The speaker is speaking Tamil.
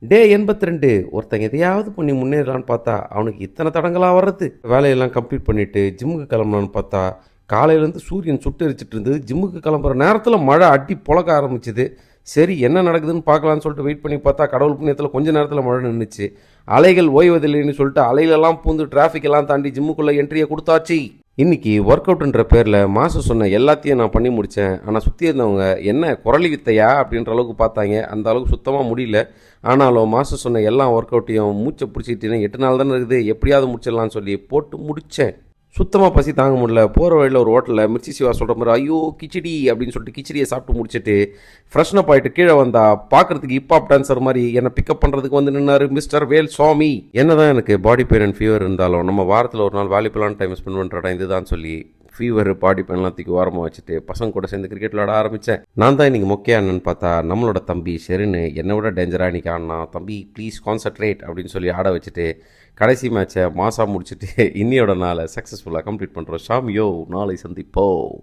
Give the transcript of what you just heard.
டே 82 ஒருத்தங்க எதையாவது பண்ணி முன்னேறலான்னு பார்த்தா அவனுக்கு இத்தனை தடங்களாக வர்றது. வேலையெல்லாம் கம்ப்ளீட் பண்ணிவிட்டு ஜிம்முக்கு கிளம்பலான்னு பார்த்தா காலையிலேருந்து சூரியன் சுட்டரிச்சிட்டு இருந்தது. ஜிம்முக்கு கிளம்புற நேரத்தில் மழை அடி புழக்க ஆரம்பிச்சுது. சரி என்ன நடக்குதுன்னு பார்க்கலான்னு சொல்லிட்டு வெயிட் பண்ணி பார்த்தா கடவுள் புண்ணியத்தில் கொஞ்ச நேரத்தில் மழை நின்றுச்சு. அலைகள் ஓய்வதில்லைன்னு சொல்லிட்டு அலையிலெல்லாம் பூந்து டிராஃபிக் எல்லாம் தாண்டி ஜிம்முக்குள்ளே என்ட்ரியை கொடுத்தாச்சு. இன்றைக்கி ஒர்க் அவுட்டுன்ற பேரில் மாதம் சொன்ன எல்லாத்தையும் நான் பண்ணி முடித்தேன். ஆனால் சுற்றி இருந்தவங்க என்ன குரலி வித்தையா அப்படின்ற அளவுக்கு பார்த்தாங்க. அந்த அளவுக்கு சுத்தமாக முடியல. ஆனாலும் மாதம் சொன்ன எல்லா ஒர்க் அவுட்டையும் மூச்சை பிடிச்சிக்கிட்டேன்னு 8 நாள் தானே இருக்குது, எப்படியாவது முடிச்சிடலான்னு சொல்லி போட்டு முடித்தேன். சுத்தமாக பசி தாங்க முடியல. போகிற வழியில் ஒரு ஹோட்டலில் மிர்ச்சி சிவா சொல்கிற மாதிரி ஐயோ கிச்சடி அப்படின்னு சொல்லிட்டு கிச்சடியை சாப்பிட்டு முடிச்சுட்டு ஃப்ரெஷ்னப் ஆகிட்டு கீழே வந்தா பார்க்குறதுக்கு ஹிப்ஹாப் டான்ஸர் மாதிரி என்னை பிக்கப் பண்ணுறதுக்கு வந்து நின்னார் மிஸ்டர் வேல் சுவாமி. என்ன தான் எனக்கு பாடி பெயின் அண்ட் ஃபீவர் இருந்தாலும் நம்ம வாரத்தில் ஒரு நாள் வேல்யூபிளான டைம் ஸ்பெண்ட் பண்ணுற இடம் இதுதான் சொல்லி ஃபீவர் பாடி பெயின்லாம் தூக்கி ஓரமாக வச்சுட்டு பசங்க கூட சேர்ந்து கிரிக்கெட் விளாட ஆரம்பித்தேன். நான் தான் இன்றைக்கி மொக்கையானு பார்த்தா நம்மளோட தம்பி ஷெரின்னு என்னை விட டேஞ்சராக இன்றைக்கி ஆடினா. தம்பி ப்ளீஸ் கான்சன்ட்ரேட் அப்படின்னு சொல்லி ஆட வச்சுட்டு கடைசி மேட்சை மாசாக முடிச்சுட்டு இன்னையோட நாளை சக்ஸஸ்ஃபுல்லாக கம்ப்ளீட் பண்ணுறோம். ஷாம் யோ நாளை சந்திப்போம்.